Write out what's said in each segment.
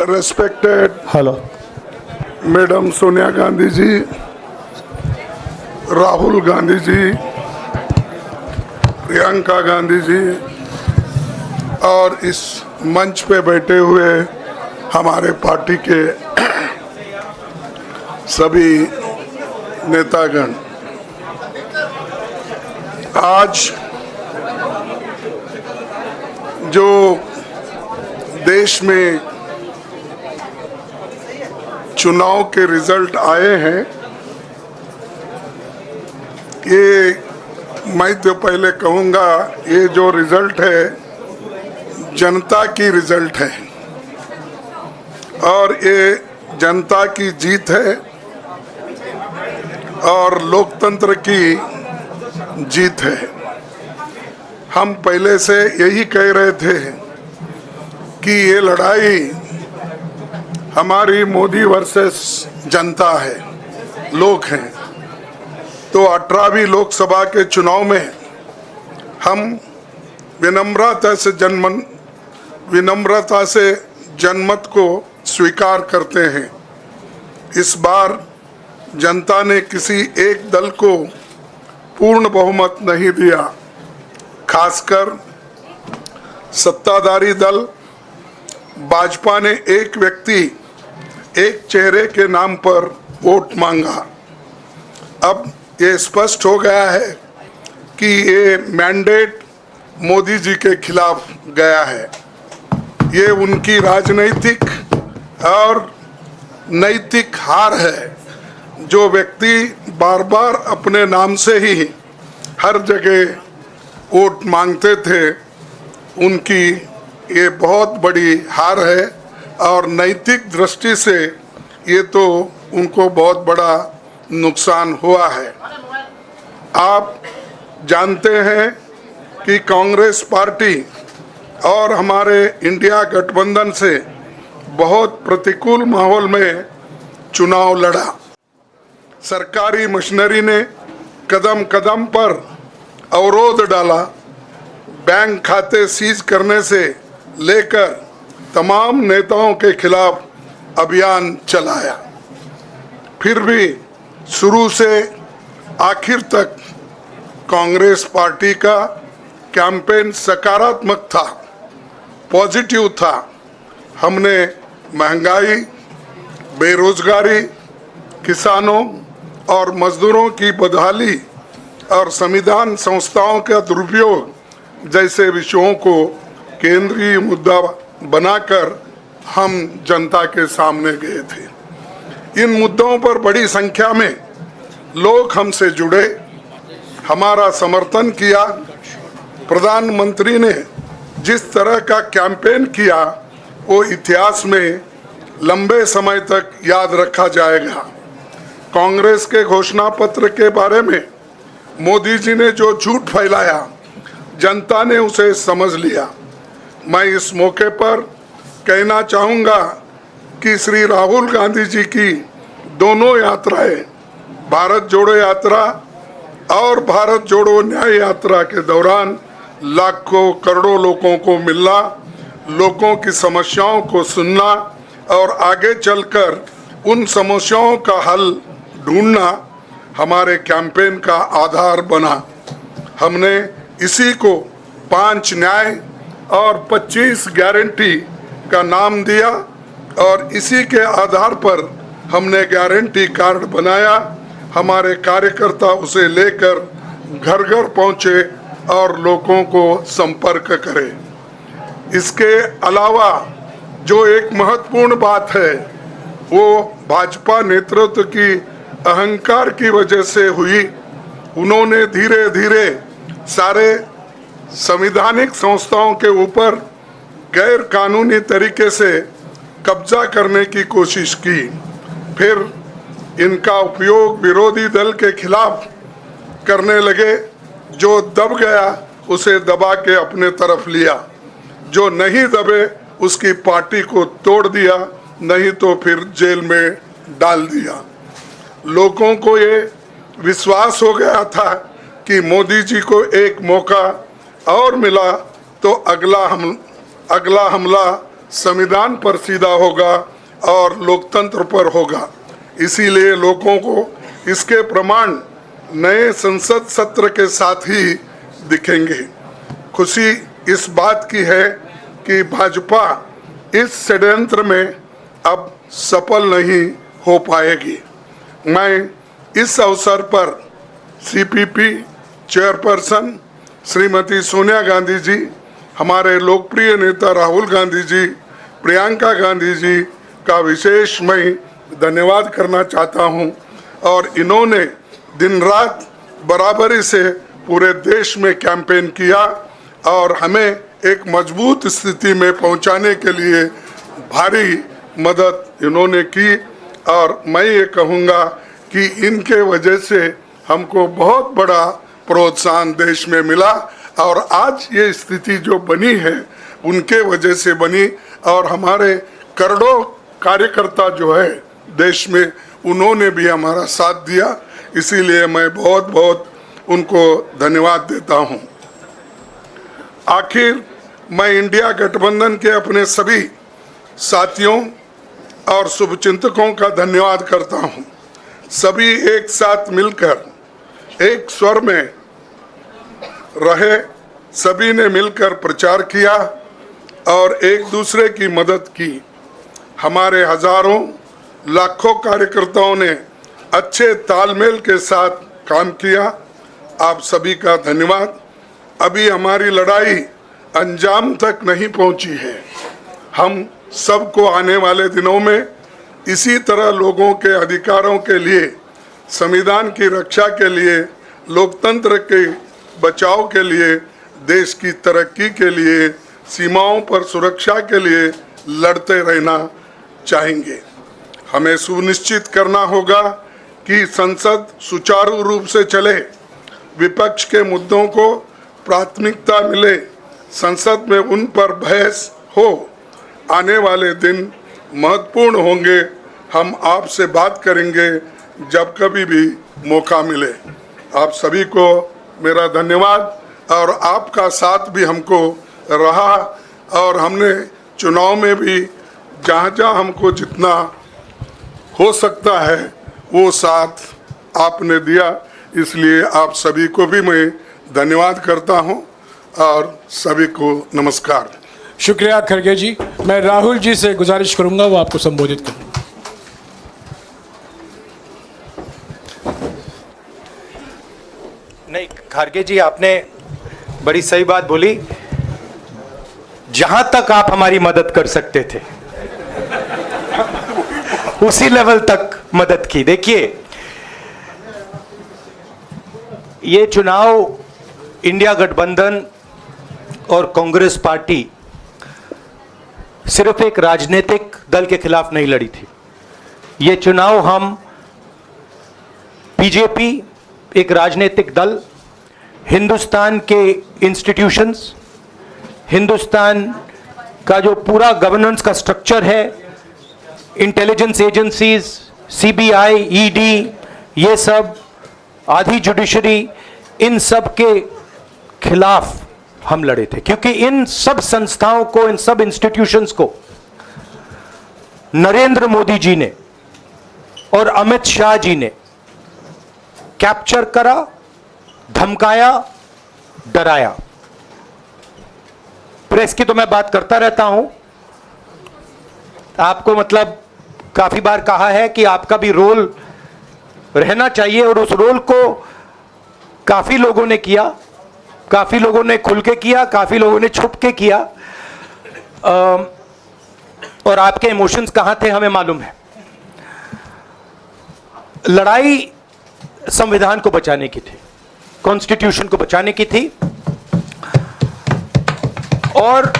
Respected hello Madam Sonia Gandhi ji, Rahul Gandhi ji, Priyanka Gandhi ji और इस मंच पे बैठे हुए हमारे पार्टी के सभी नेतागण, आज जो देश में चुनाव के रिजल्ट आए हैं, ये मैं तो पहले कहूँगा, ये जो रिजल्ट है जनता की रिजल्ट है और ये जनता की जीत है और लोकतंत्र की जीत है। हम पहले से यही कह रहे थे कि ये लड़ाई हमारी मोदी वर्सेस जनता है, लोग हैं। तो 18वीं लोकसभा के चुनाव में हम विनम्रता से जनमत को स्वीकार करते हैं। इस बार जनता ने किसी एक दल को पूर्ण बहुमत नहीं दिया, खासकर सत्ताधारी दल भाजपा ने एक व्यक्ति एक चेहरे के नाम पर वोट मांगा। अब ये स्पष्ट हो गया है कि ये मैंडेट मोदी जी के खिलाफ गया है। ये उनकी राजनीतिक और नैतिक हार है। जो व्यक्ति बार बार अपने नाम से ही हर जगह वोट मांगते थे, उनकी ये बहुत बड़ी हार है और नैतिक दृष्टि से ये तो उनको बहुत बड़ा नुकसान हुआ है। आप जानते हैं कि कांग्रेस पार्टी और हमारे इंडिया गठबंधन से बहुत प्रतिकूल माहौल में चुनाव लड़ा। सरकारी मशीनरी ने कदम कदम पर अवरोध डाला, बैंक खाते सीज करने से लेकर तमाम नेताओं के खिलाफ अभियान चलाया। फिर भी शुरू से आखिर तक कांग्रेस पार्टी का कैंपेन सकारात्मक था, पॉजिटिव था। हमने महंगाई, बेरोजगारी, किसानों और मजदूरों की बदहाली और संविधान संस्थाओं का दुरुपयोग जैसे विषयों को केंद्रीय मुद्दा बनाकर हम जनता के सामने गए थे। इन मुद्दों पर बड़ी संख्या में लोग हमसे जुड़े, हमारा समर्थन किया। प्रधानमंत्री ने जिस तरह का कैंपेन किया, वो इतिहास में लंबे समय तक याद रखा जाएगा। कांग्रेस के घोषणा पत्र के बारे में मोदी जी ने जो झूठ फैलाया, जनता ने उसे समझ लिया। मैं इस मौके पर कहना चाहूँगा कि श्री राहुल गांधी जी की दोनों यात्राएं, भारत जोड़ो यात्रा और भारत जोड़ो न्याय यात्रा के दौरान लाखों करोड़ों लोगों को मिलना, लोगों की समस्याओं को सुनना और आगे चलकर उन समस्याओं का हल ढूंढना हमारे कैंपेन का आधार बना। हमने इसी को 5 न्याय और 25 गारंटी का नाम दिया और इसी के आधार पर हमने गारंटी कार्ड बनाया। हमारे कार्यकर्ता उसे लेकर घर घर पहुंचे और लोगों को संपर्क करें। इसके अलावा जो एक महत्वपूर्ण बात है, वो भाजपा नेतृत्व की अहंकार की वजह से हुई। उन्होंने धीरे धीरे सारे संवैधानिक संस्थाओं के ऊपर गैर कानूनी तरीके से कब्जा करने की कोशिश की। फिर इनका उपयोग विरोधी दल के खिलाफ करने लगे। जो दब गया उसे दबा के अपने तरफ लिया, जो नहीं दबे उसकी पार्टी को तोड़ दिया, नहीं तो फिर जेल में डाल दिया। लोगों को ये विश्वास हो गया था कि मोदी जी को एक मौका और मिला तो अगला हमला संविधान पर सीधा होगा और लोकतंत्र पर होगा। इसीलिए लोगों को इसके प्रमाण नए संसद सत्र के साथ ही दिखेंगे। खुशी इस बात की है कि भाजपा इस षड्यंत्र में अब सफल नहीं हो पाएगी। मैं इस अवसर पर सीपीपी चेयरपर्सन श्रीमती सोनिया गांधी जी, हमारे लोकप्रिय नेता राहुल गांधी जी, प्रियंका गांधी जी का विशेष मैं धन्यवाद करना चाहता हूं। और इन्होंने दिन रात बराबरी से पूरे देश में कैंपेन किया और हमें एक मजबूत स्थिति में पहुंचाने के लिए भारी मदद इन्होंने की। और मैं ये कहूँगा कि इनके वजह से हमको बहुत बड़ा प्रोत्साहन देश में मिला और आज ये स्थिति जो बनी है उनके वजह से बनी। और हमारे करोड़ों कार्यकर्ता जो है देश में, उन्होंने भी हमारा साथ दिया। इसीलिए मैं बहुत बहुत उनको धन्यवाद देता हूं। आखिर मैं इंडिया गठबंधन के अपने सभी साथियों और शुभचिंतकों का धन्यवाद करता हूं। सभी एक साथ मिलकर एक स्वर में रहे, सभी ने मिलकर प्रचार किया और एक दूसरे की मदद की। हमारे हजारों लाखों कार्यकर्ताओं ने अच्छे तालमेल के साथ काम किया। आप सभी का धन्यवाद। अभी हमारी लड़ाई अंजाम तक नहीं पहुंची है। हम सबको आने वाले दिनों में इसी तरह लोगों के अधिकारों के लिए, संविधान की रक्षा के लिए, लोकतंत्र के बचाव के लिए, देश की तरक्की के लिए, सीमाओं पर सुरक्षा के लिए लड़ते रहना चाहेंगे। हमें सुनिश्चित करना होगा कि संसद सुचारू रूप से चले, विपक्ष के मुद्दों को प्राथमिकता मिले, संसद में उन पर बहस हो। आने वाले दिन महत्वपूर्ण होंगे। हम आपसे बात करेंगे जब कभी भी मौका मिले। आप सभी को मेरा धन्यवाद और आपका साथ भी हमको रहा और हमने चुनाव में भी जहाँ जहाँ हमको जितना हो सकता है वो साथ आपने दिया। इसलिए आप सभी को भी मैं धन्यवाद करता हूं और सभी को नमस्कार। शुक्रिया खड़गे जी। मैं राहुल जी से गुजारिश करूंगा वो आपको संबोधित करें। नहीं, खड़गे जी आपने बड़ी सही बात बोली। जहां तक आप हमारी मदद कर सकते थे उसी लेवल तक मदद की। देखिए, ये चुनाव इंडिया गठबंधन और कांग्रेस पार्टी सिर्फ एक राजनीतिक दल के खिलाफ नहीं लड़ी थी। ये चुनाव हम बीजेपी, एक राजनीतिक दल, हिंदुस्तान के इंस्टीट्यूशंस, हिंदुस्तान का जो पूरा गवर्नेंस का स्ट्रक्चर है, इंटेलिजेंस एजेंसीज, सीबीआई, ईडी, ये सब, आधी जुडिशरी, इन सब के खिलाफ हम लड़े थे। क्योंकि इन सब संस्थाओं को, इन सब इंस्टीट्यूशंस को नरेंद्र मोदी जी ने और अमित शाह जी ने कैप्चर करा, धमकाया, डराया। प्रेस की तो मैं बात करता रहता हूं। आपको मतलब काफी बार कहा है कि आपका भी रोल रहना चाहिए और उस रोल को काफी लोगों ने किया, काफी लोगों ने खुल के किया, काफी लोगों ने छुप के किया। और आपके इमोशंस कहां थे हमें मालूम है। लड़ाई संविधान को बचाने की थी, कॉन्स्टिट्यूशन को बचाने की थी। और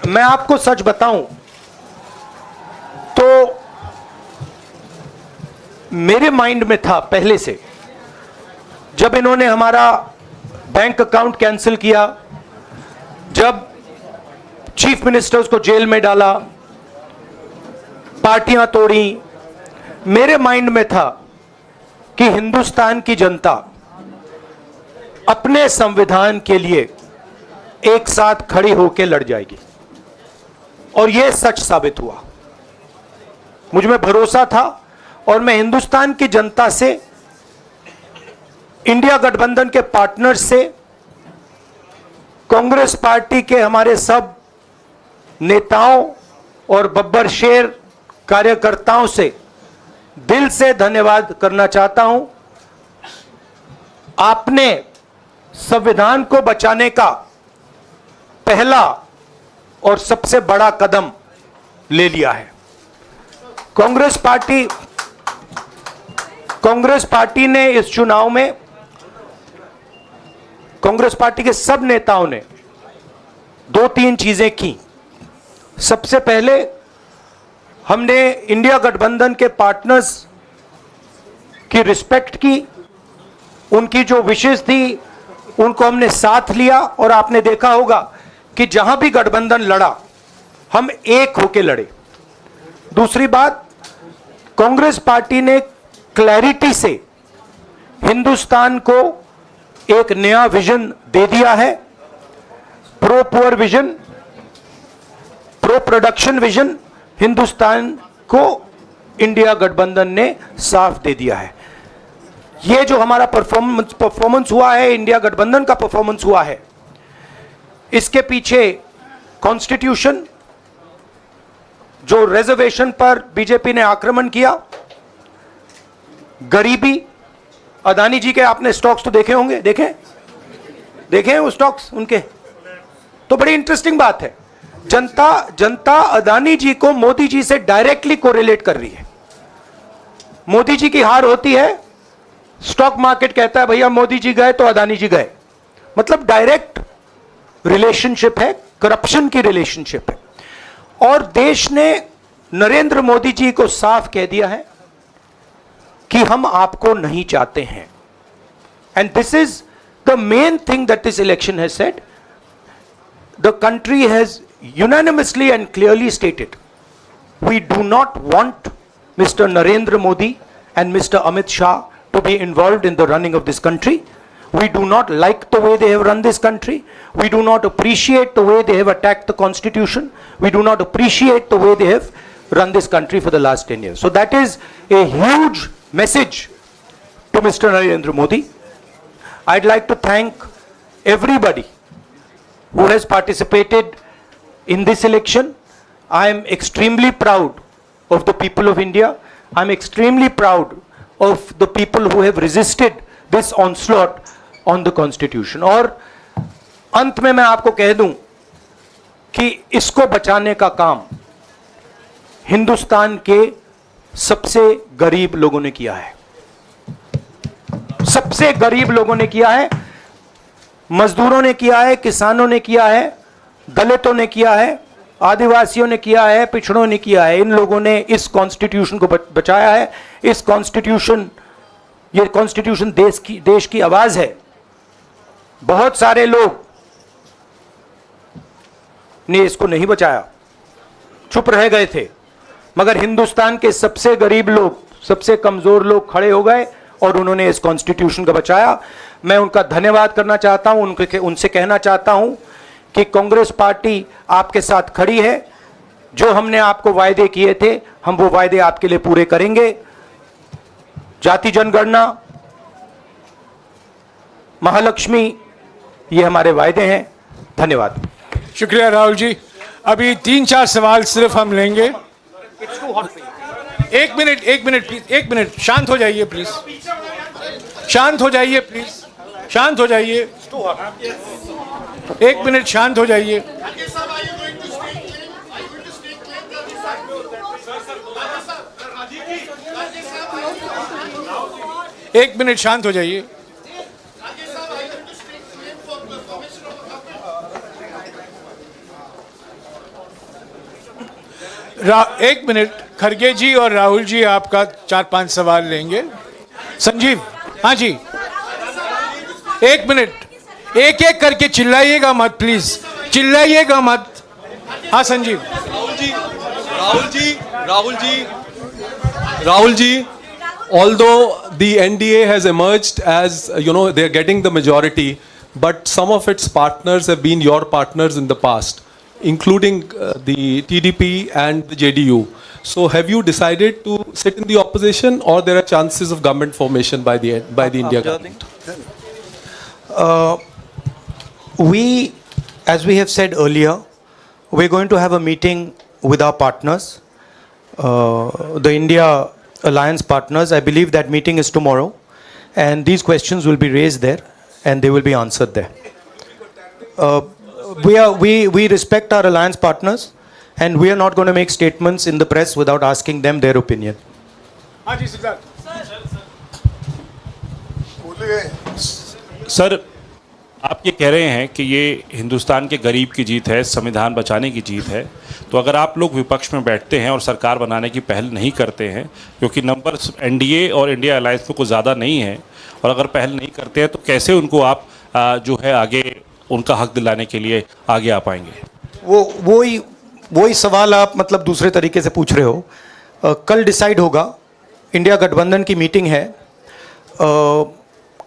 मैं आपको सच बताऊं तो मेरे माइंड में था पहले से, जब इन्होंने हमारा बैंक अकाउंट कैंसिल किया, जब चीफ मिनिस्टर्स को जेल में डाला, पार्टियां तोड़ी, मेरे माइंड में था कि हिंदुस्तान की जनता अपने संविधान के लिए एक साथ खड़ी होकर लड़ जाएगी। और यह सच साबित हुआ। मुझ में भरोसा था और मैं हिंदुस्तान की जनता से, इंडिया गठबंधन के पार्टनर्स से, कांग्रेस पार्टी के हमारे सब नेताओं और बब्बर शेर कार्यकर्ताओं से दिल से धन्यवाद करना चाहता हूं। आपने संविधान को बचाने का पहला और सबसे बड़ा कदम ले लिया है। कांग्रेस पार्टी ने इस चुनाव में, कांग्रेस पार्टी के सब नेताओं ने 2-3 चीजें की। सबसे पहले हमने इंडिया गठबंधन के पार्टनर्स की रिस्पेक्ट की, उनकी जो विशेष थी उनको हमने साथ लिया और आपने देखा होगा कि जहां भी गठबंधन लड़ा हम एक होकर लड़े। दूसरी बात, कांग्रेस पार्टी ने क्लैरिटी से हिंदुस्तान को एक नया विजन दे दिया है। Pro poor vision, pro production vision Hindustan को इंडिया गठबंधन ने साफ दे दिया है। यह जो हमारा परफॉर्मेंस हुआ है, इंडिया गठबंधन का परफॉर्मेंस हुआ है, इसके पीछे कॉन्स्टिट्यूशन, जो रिजर्वेशन पर बीजेपी ने आक्रमण किया, गरीबी, अदानी जी के आपने स्टॉक्स तो देखे होंगे, देखे हैं वो स्टॉक्स उनके, तो बड़ी इंटरेस्टिंग बात है। जनता अदानी जी को मोदी जी से डायरेक्टली कोरिलेट कर रही है। मोदी जी की हार होती है, स्टॉक मार्केट कहता है भैया मोदी जी गए तो अदानी जी गए, मतलब डायरेक्ट रिलेशनशिप है, करप्शन की रिलेशनशिप है। और देश ने नरेंद्र मोदी जी को साफ कह दिया है कि हम आपको नहीं चाहते हैं। And this is the main thing that this election has said. The country has unanimously and clearly stated, we do not want Mr. Narendra Modi and Mr. Amit Shah to be involved in the running of this country. We do not like the way they have run this country. We do not appreciate the way they have attacked the constitution. We do not appreciate the way they have run this country for the last 10 years. So that is a huge message to Mr. Narendra Modi. I'd like to thank everybody who has participated in this election. I am extremely proud of the people of India. I am extremely proud of the people who have resisted this onslaught on the constitution. और अंत में मैं आपको कह दूं कि इसको बचाने का काम हिंदुस्तान के सबसे गरीब लोगों ने किया है। सबसे गरीब लोगों ने किया है, मजदूरों ने किया है, किसानों ने किया है, दलितों ने किया है, आदिवासियों ने किया है, पिछड़ों ने किया है। इन लोगों ने इस कॉन्स्टिट्यूशन को बचाया है। इस कॉन्स्टिट्यूशन, ये कॉन्स्टिट्यूशन देश की आवाज है। बहुत सारे लोग ने इसको नहीं बचाया, चुप रह गए थे, मगर हिंदुस्तान के सबसे गरीब लोग, सबसे कमजोर लोग खड़े हो गए और उन्होंने इस कॉन्स्टिट्यूशन को बचाया। मैं उनका धन्यवाद करना चाहता हूं, उनसे कहना चाहता हूं कि कांग्रेस पार्टी आपके साथ खड़ी है। जो हमने आपको वायदे किए थे, हम वो वायदे आपके लिए पूरे करेंगे। जाति जनगणना, महालक्ष्मी, ये हमारे वायदे हैं। धन्यवाद। शुक्रिया राहुल जी। अभी 3-4 सवाल सिर्फ हम लेंगे। एक मिनट प्लीज, 1 मिनट, शांत हो जाइए प्लीज, शांत हो जाइए प्लीज, शांत हो जाइए, 1 मिनट शांत हो जाइए। एक मिनट शांत हो जाइए। एक मिनट, खड़गे जी और राहुल जी आपका 4-5 सवाल लेंगे। संजीव, हाँ जी, 1 मिनट, एक एक करके चिल्लाइएगा मत प्लीज, चिल्लाइएगा मत। हाँ Sanjeev. Rahul ji, although the NDA has emerged as, they're getting the majority, but some of its partners have been your partners in the past. including the TDP and the JDU. So have you decided to sit in the opposition, or there are chances of government formation by the India government? As we have said earlier, we're going to have a meeting with our partners, the India Alliance partners. I believe that meeting is tomorrow, and these questions will be raised there, and they will be answered there. We respect our alliance partners, and we are not going to make statements in the press without asking them their opinion. हाँ जी Siddharth. Sir, आप ये कह रहे हैं कि ये हिंदुस्तान के गरीब की जीत है, संविधान बचाने की जीत है, तो अगर आप लोग विपक्ष में बैठते हैं और सरकार बनाने की पहल नहीं करते हैं, क्योंकि नंबर एनडीए और इंडिया अलायंस में कुछ ज़्यादा नहीं है, और अगर पहल नहीं करते हैं तो कैसे उनको आप जो है आगे उनका हक दिलाने के लिए आगे आ पाएंगे? वही सवाल आप मतलब दूसरे तरीके से पूछ रहे हो। कल डिसाइड होगा, इंडिया गठबंधन की मीटिंग है,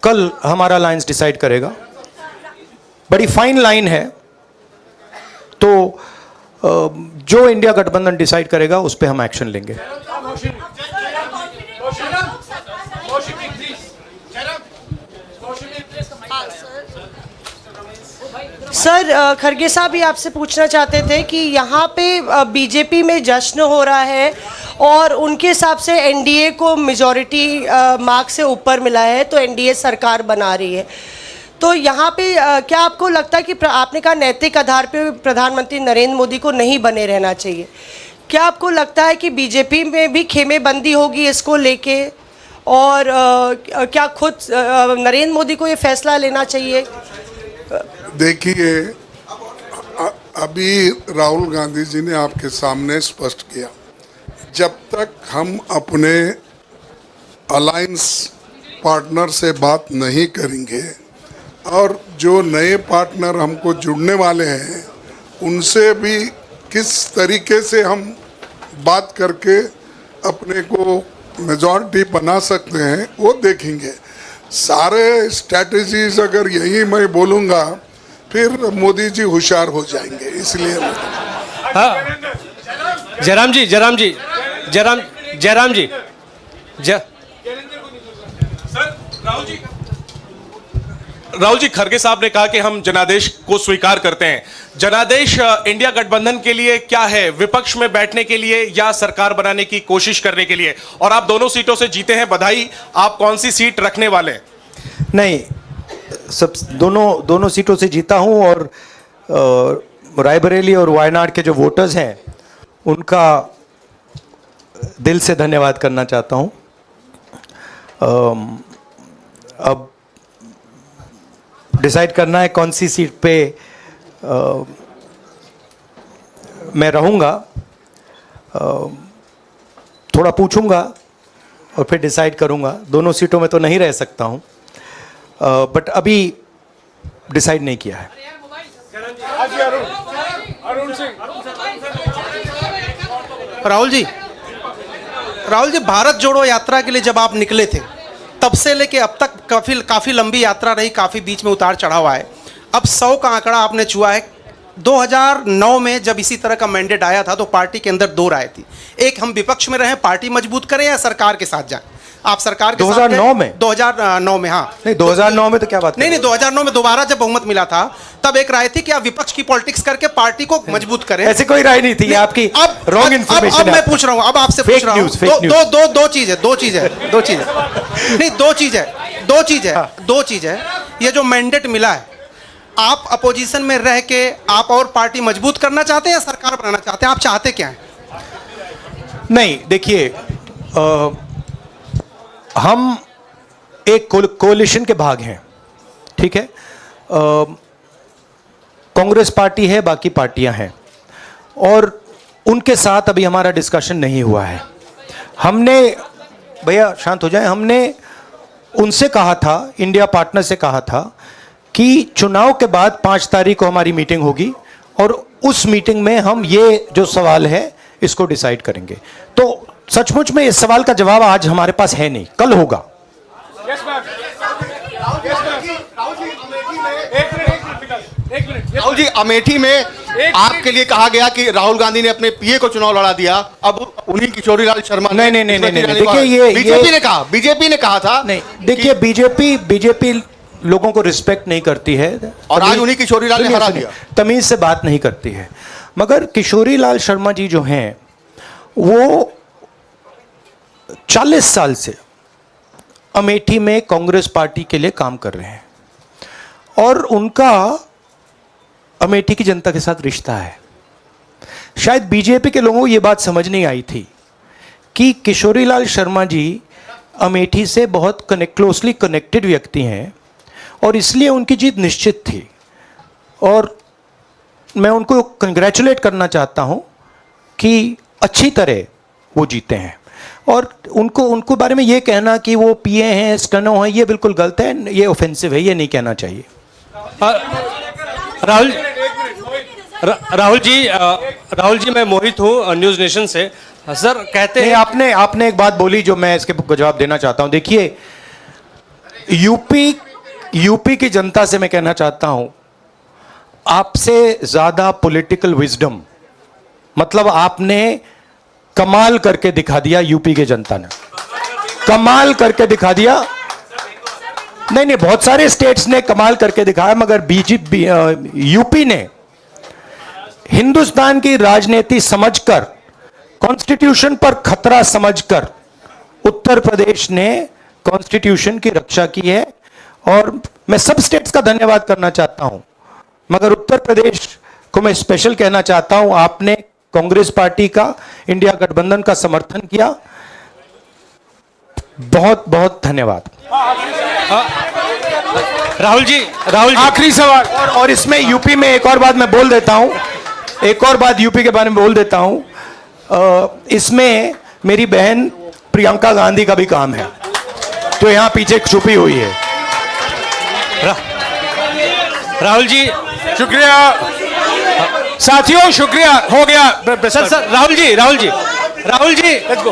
कल हमारा अलायंस डिसाइड करेगा। बड़ी फाइन लाइन है, तो जो इंडिया गठबंधन डिसाइड करेगा उस पर हम एक्शन लेंगे। सर, खरगे साहब भी आपसे पूछना चाहते थे कि यहाँ पे बीजेपी में जश्न हो रहा है और उनके हिसाब से एनडीए को मेजॉरिटी मार्क से ऊपर मिला है, तो एनडीए सरकार बना रही है। तो यहाँ पे क्या आपको लगता है कि आपने कहा नैतिक आधार पे प्रधानमंत्री नरेंद्र मोदी को नहीं बने रहना चाहिए, क्या आपको लगता है कि बीजेपी में भी खेमेबंदी होगी इसको लेके, और क्या खुद नरेंद्र मोदी को ये फैसला लेना चाहिए? देखिए, अभी राहुल गांधी जी ने आपके सामने स्पष्ट किया, जब तक हम अपने अलायंस पार्टनर से बात नहीं करेंगे और जो नए पार्टनर हमको जुड़ने वाले हैं उनसे भी किस तरीके से हम बात करके अपने को मेजॉरिटी बना सकते हैं वो देखेंगे। सारे स्ट्रैटेजीज अगर यही मैं बोलूँगा फिर मोदी जी होशियार हो जाएंगे, इसलिए जयराम जी राहुल जी, खरगे साहब ने कहा कि हम जनादेश को स्वीकार करते हैं। जनादेश इंडिया गठबंधन के लिए क्या है? विपक्ष में बैठने के लिए या सरकार बनाने की कोशिश करने के लिए? और आप दोनों सीटों से जीते हैं, बधाई। आप कौन सी सीट रखने वाले हैं? नहीं, सब दोनों सीटों से जीता हूं, और रायबरेली और वायनाड के जो वोटर्स हैं उनका दिल से धन्यवाद करना चाहता हूं। अब डिसाइड करना है कौन सी सीट पे मैं रहूंगा, थोड़ा पूछूंगा और फिर डिसाइड करूंगा। दोनों सीटों में तो नहीं रह सकता हूं, बट अभी डिसाइड नहीं किया है। राहुल जी, भारत जोड़ो यात्रा के लिए जब आप निकले थे तब से लेके अब तक काफ़ी लंबी यात्रा रही, काफ़ी बीच में उतार चढ़ाव आए। अब 100 का आंकड़ा आपने छुआ है। 2009 में जब इसी तरह का मैंडेट आया था तो पार्टी के अंदर दो राय थी, एक हम विपक्ष में रहें, पार्टी मजबूत करें, या सरकार के साथ जाएं। आप सरकार के 2009 में 2009 में हाँ नहीं, 2009 में तो क्या बात नहीं 2009 में दोबारा जब बहुमत मिला था तब एक राय थी कि आप विपक्ष की पॉलिटिक्स करके पार्टी को मजबूत करें। ऐसी कोई राय नहीं थी, आपकी रॉन्ग इन्फॉर्मेशन। अब मैं पूछ रहा हूं, अब आपसे पूछ रहा हूं, दो चीज है। ये जो मैंडेट मिला है, आप अपोजिशन में रह के आप और पार्टी मजबूत करना चाहते हैं या सरकार बनाना चाहते हैं? आप चाहते क्या हैं? नहीं, देखिए, हम एक कोलिशन के भाग हैं, ठीक है। कांग्रेस पार्टी है, बाकी पार्टियां हैं, और उनके साथ अभी हमारा डिस्कशन नहीं हुआ है। हमने, भैया शांत हो जाए, हमने उनसे कहा था, इंडिया पार्टनर से कहा था कि चुनाव के बाद 5 तारीख को हमारी मीटिंग होगी और उस मीटिंग में हम ये जो सवाल है इसको डिसाइड करेंगे। तो सचमुच में इस सवाल का जवाब आज हमारे पास है नहीं, कल होगा। राहुल जी, अमेठी में आपके लिए कहा गया कि राहुल गांधी ने अपने पीए को चुनाव लड़ा दिया, अब उन्हीं किशोरीलाल शर्मा नहीं, नहीं, नहीं, नहीं, नहीं, देखिए ये बीजेपी ने कहा था नहीं, देखिए बीजेपी लोगों को रिस्पेक्ट नहीं करती है और आज उन्हीं किशोरीलाल ने हरा दिया। तमीज से बात नहीं करती है। मगर किशोरीलाल शर्मा जी जो हैं वो 40 साल से अमेठी में कांग्रेस पार्टी के लिए काम कर रहे हैं और उनका अमेठी की जनता के साथ रिश्ता है। शायद बीजेपी के लोगों को यह बात समझ नहीं आई थी कि किशोरीलाल शर्मा जी अमेठी से बहुत क्लोजली कनेक्टेड व्यक्ति हैं और इसलिए उनकी जीत निश्चित थी। और मैं उनको कंग्रेचुलेट करना चाहता हूं कि अच्छी तरह वो जीते हैं। और उनको बारे में ये कहना कि वो पीए हैं, स्टनो हैं, ये बिल्कुल गलत है, ये ऑफेंसिव है, ये नहीं कहना चाहिए। राहुल जी मैं मोहित हूँ न्यूज़ नेशन से। सर कहते हैं आपने एक बात बोली जो मैं इसके जवाब देना चाहता हूं। देखिए यूपी की जनता से मैं कहना चाहता हूं, आपसे ज्यादा पॉलिटिकल विजडम, मतलब आपने कमाल करके दिखा दिया। यूपी के जनता ने कमाल करके दिखा दिया। नहीं, बहुत सारे स्टेट्स ने कमाल करके दिखाया, मगर बीजेपी यूपी ने हिंदुस्तान की राजनीति समझकर, कॉन्स्टिट्यूशन पर खतरा समझकर उत्तर प्रदेश ने कॉन्स्टिट्यूशन की रक्षा की है। और मैं सब स्टेट्स का धन्यवाद करना चाहता हूं, मगर उत्तर प्रदेश को मैं स्पेशल कहना चाहता हूं। आपने कांग्रेस पार्टी का, इंडिया गठबंधन का समर्थन किया। बहुत बहुत धन्यवाद। राहुल जी आखिरी सवाल। और इसमें यूपी में एक और बात मैं बोल देता हूं, एक और बात यूपी के बारे में बोल देता हूं। इसमें मेरी बहन प्रियंका गांधी का भी काम है, जो यहां पीछे छुपी हुई है। राहुल जी शुक्रिया साथियों, शुक्रिया। हो गया sir Rahul ji let's go.